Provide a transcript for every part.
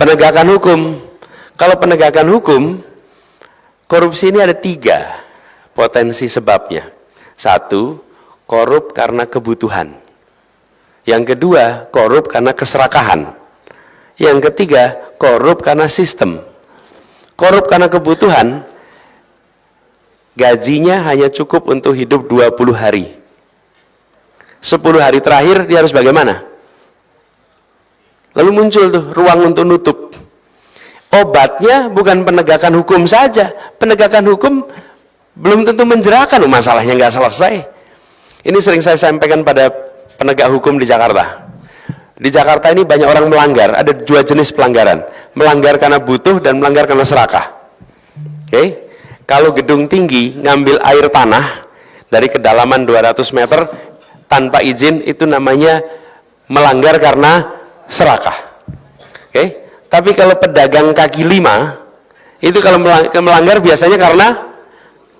Penegakan hukum. Kalau penegakan hukum, korupsi ini ada 3 potensi sebabnya. 1, korup karena kebutuhan. Yang kedua, korup karena keserakahan. Yang ketiga, korup karena sistem. Korup karena kebutuhan, gajinya hanya cukup untuk hidup 20 hari. 10 hari terakhir dia harus bagaimana? Lalu muncul tuh ruang untuk nutup. Obatnya bukan penegakan hukum saja. Penegakan hukum belum tentu menjerahkan, masalahnya nggak selesai. Ini sering saya sampaikan pada penegak hukum di Jakarta. Di Jakarta ini banyak orang melanggar. Ada 2 jenis pelanggaran. Melanggar karena butuh dan melanggar karena serakah. Oke? Kalau gedung tinggi ngambil air tanah dari kedalaman 200 meter tanpa izin, itu namanya melanggar karena serakah. Oke? Tapi kalau pedagang kaki 5, itu kalau melanggar biasanya karena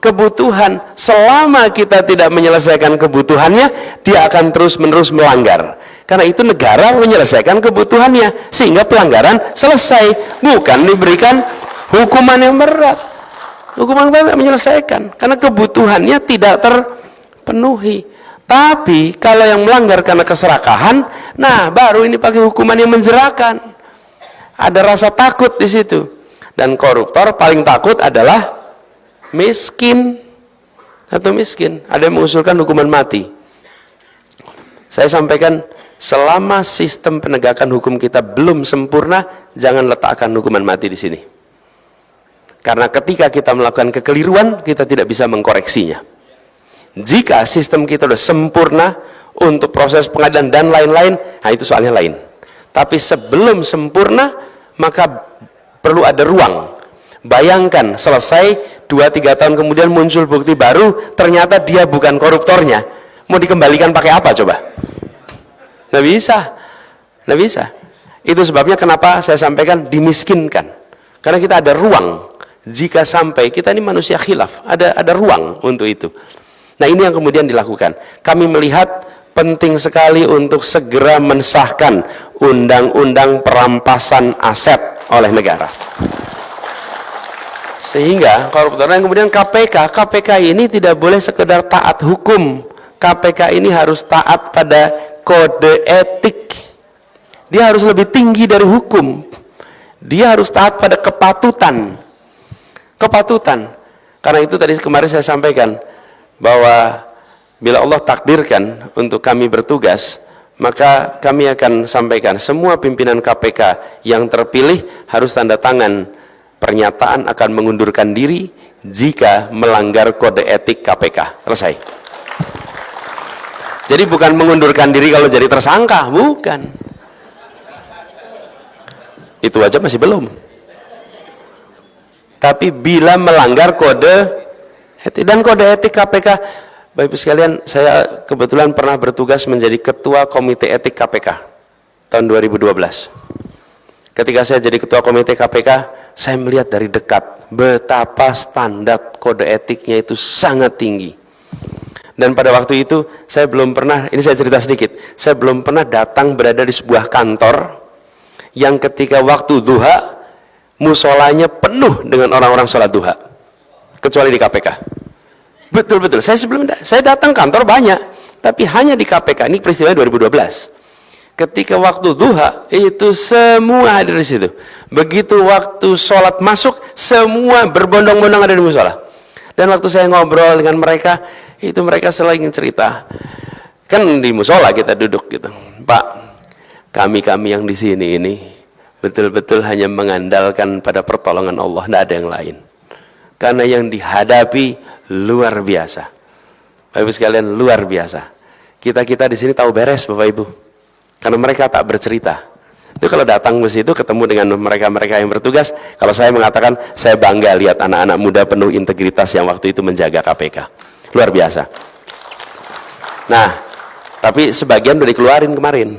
kebutuhan. Selama kita tidak menyelesaikan kebutuhannya, dia akan terus-menerus melanggar. Karena itu negara menyelesaikan kebutuhannya, sehingga pelanggaran selesai, bukan diberikan hukuman yang berat. Hukuman berat menyelesaikan, karena kebutuhannya tidak terpenuhi. Tapi kalau yang melanggar karena keserakahan, nah baru ini pakai hukuman yang menjerahkan. Ada rasa takut di situ. Dan koruptor paling takut adalah miskin atau miskin. Ada yang mengusulkan hukuman mati. Saya sampaikan, selama sistem penegakan hukum kita belum sempurna, jangan letakkan hukuman mati di sini. Karena ketika kita melakukan kekeliruan, kita tidak bisa mengkoreksinya. Jika sistem kita sudah sempurna untuk proses pengadilan dan lain-lain, nah itu soalnya lain. Tapi sebelum sempurna, maka perlu ada ruang. Bayangkan selesai 2-3 tahun kemudian muncul bukti baru, ternyata dia bukan koruptornya. Mau dikembalikan pakai apa coba? Nggak bisa. Nggak bisa. Itu sebabnya kenapa saya sampaikan dimiskinkan. Karena kita ada ruang. Jika sampai, kita ini manusia khilaf, ada ruang untuk itu. Nah ini yang kemudian dilakukan. Kami melihat penting sekali untuk segera mensahkan undang-undang perampasan aset oleh negara. Sehingga koruptor yang kemudian KPK ini tidak boleh sekedar taat hukum. KPK ini harus taat pada kode etik. Dia harus lebih tinggi dari hukum. Dia harus taat pada kepatutan. Karena itu tadi kemarin saya sampaikan bahwa bila Allah takdirkan untuk kami bertugas, maka kami akan sampaikan semua pimpinan KPK yang terpilih harus tanda tangan pernyataan akan mengundurkan diri jika melanggar kode etik KPK. Selesai. Jadi bukan mengundurkan diri kalau jadi tersangka, bukan. Itu aja masih belum. Tapi bila melanggar kode etik, dan kode etik KPK, Bapak Ibu sekalian, saya kebetulan pernah bertugas menjadi Ketua Komite Etik KPK tahun 2012. Ketika saya jadi Ketua Komite KPK, saya melihat dari dekat betapa standar kode etiknya itu sangat tinggi. Dan pada waktu itu saya belum pernah, ini saya cerita sedikit, saya belum pernah datang berada di sebuah kantor yang ketika waktu duha, musolanya penuh dengan orang-orang sholat duha, kecuali di KPK. Betul-betul, saya datang kantor banyak, tapi hanya di KPK, ini peristiwa 2012. Ketika waktu duha, itu semua ada di situ. Begitu waktu sholat masuk, semua berbondong-bondong ada di musola. Dan waktu saya ngobrol dengan mereka, itu mereka selalu ingin cerita. Kan di musola kita duduk gitu, Pak, kami yang di sini ini betul-betul hanya mengandalkan pada pertolongan Allah, tidak ada yang lain. Karena yang dihadapi luar biasa. Bapak Ibu sekalian, luar biasa. Kita di sini tahu beres, Bapak Ibu. Karena mereka tak bercerita. Itu kalau datang ke situ ketemu dengan mereka-mereka yang bertugas, kalau saya mengatakan saya bangga lihat anak-anak muda penuh integritas yang waktu itu menjaga KPK. Luar biasa. Nah, tapi sebagian udah dikeluarin kemarin.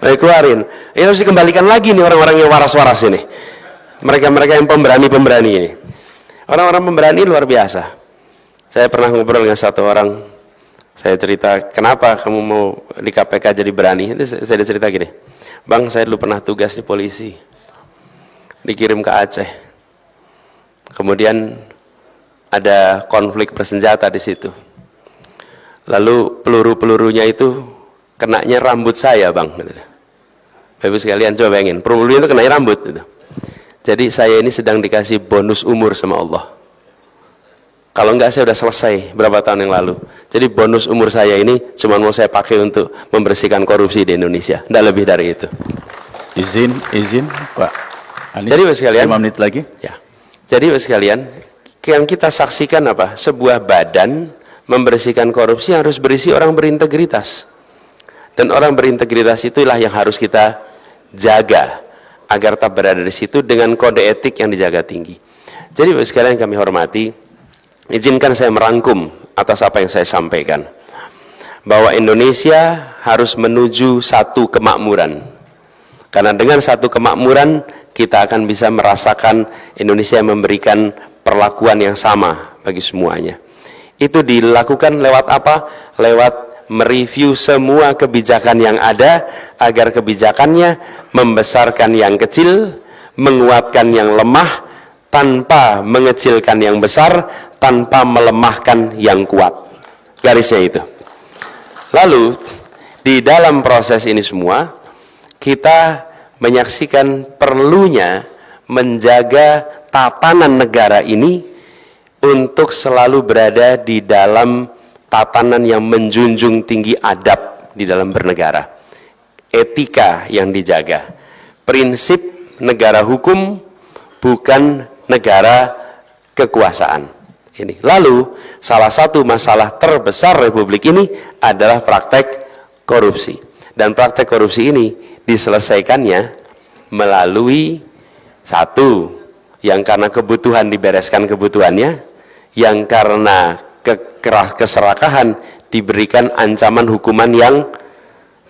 Keluarin. Ini harus dikembalikan lagi nih orang-orang yang waras-waras ini. Mereka-mereka yang pemberani-pemberani ini. Orang-orang pemberani luar biasa. Saya pernah ngobrol dengan satu orang. Saya cerita, kenapa kamu mau di KPK jadi berani? Itu saya cerita gini. Bang, saya dulu pernah tugas di polisi, dikirim ke Aceh. Kemudian ada konflik bersenjata di situ. Lalu peluru-pelurunya itu kenanya rambut saya, Bang. Bapak sekalian coba bayangin, pelurunya itu kenanya rambut. Gitu. Jadi saya ini sedang dikasih bonus umur sama Allah. Kalau enggak saya udah selesai berapa tahun yang lalu. Jadi bonus umur saya ini cuma mau saya pakai untuk membersihkan korupsi di Indonesia. Tidak lebih dari itu. Izin Pak Anies. Jadi Bapak sekalian, 5 menit lagi. Ya. Jadi Bapak sekalian, yang kita saksikan apa? Sebuah badan membersihkan korupsi yang harus berisi orang berintegritas. Dan orang berintegritas itulah yang harus kita jaga agar tak berada di situ dengan kode etik yang dijaga tinggi. Jadi Bapak sekalian kami hormati, izinkan saya merangkum atas apa yang saya sampaikan. Bahwa Indonesia harus menuju satu kemakmuran. Karena dengan satu kemakmuran kita akan bisa merasakan Indonesia memberikan perlakuan yang sama bagi semuanya. Itu dilakukan lewat apa? Lewat mereview semua kebijakan yang ada agar kebijakannya membesarkan yang kecil, menguatkan yang lemah, tanpa mengecilkan yang besar, tanpa melemahkan yang kuat. Garisnya itu. Lalu di dalam proses ini semua kita menyaksikan perlunya menjaga tatanan negara ini untuk selalu berada di dalam tatanan yang menjunjung tinggi adab di dalam bernegara, etika yang dijaga, prinsip negara hukum bukan negara kekuasaan. Ini. Lalu salah satu masalah terbesar Republik ini adalah praktek korupsi, dan praktek korupsi ini diselesaikannya melalui satu, yang karena kebutuhan dibereskan kebutuhannya, yang karena keserakahan diberikan ancaman hukuman yang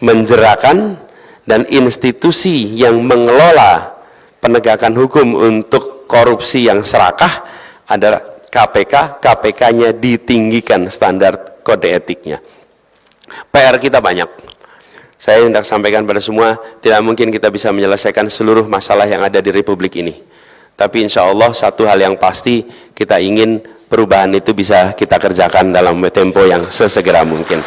menjerakan, dan institusi yang mengelola penegakan hukum untuk korupsi yang serakah adalah KPK. KPK-nya ditinggikan standar kode etiknya. PR kita banyak. Saya hendak sampaikan pada semua, tidak mungkin kita bisa menyelesaikan seluruh masalah yang ada di Republik ini. Tapi insya Allah satu hal yang pasti, kita ingin perubahan itu bisa kita kerjakan dalam tempo yang sesegera mungkin.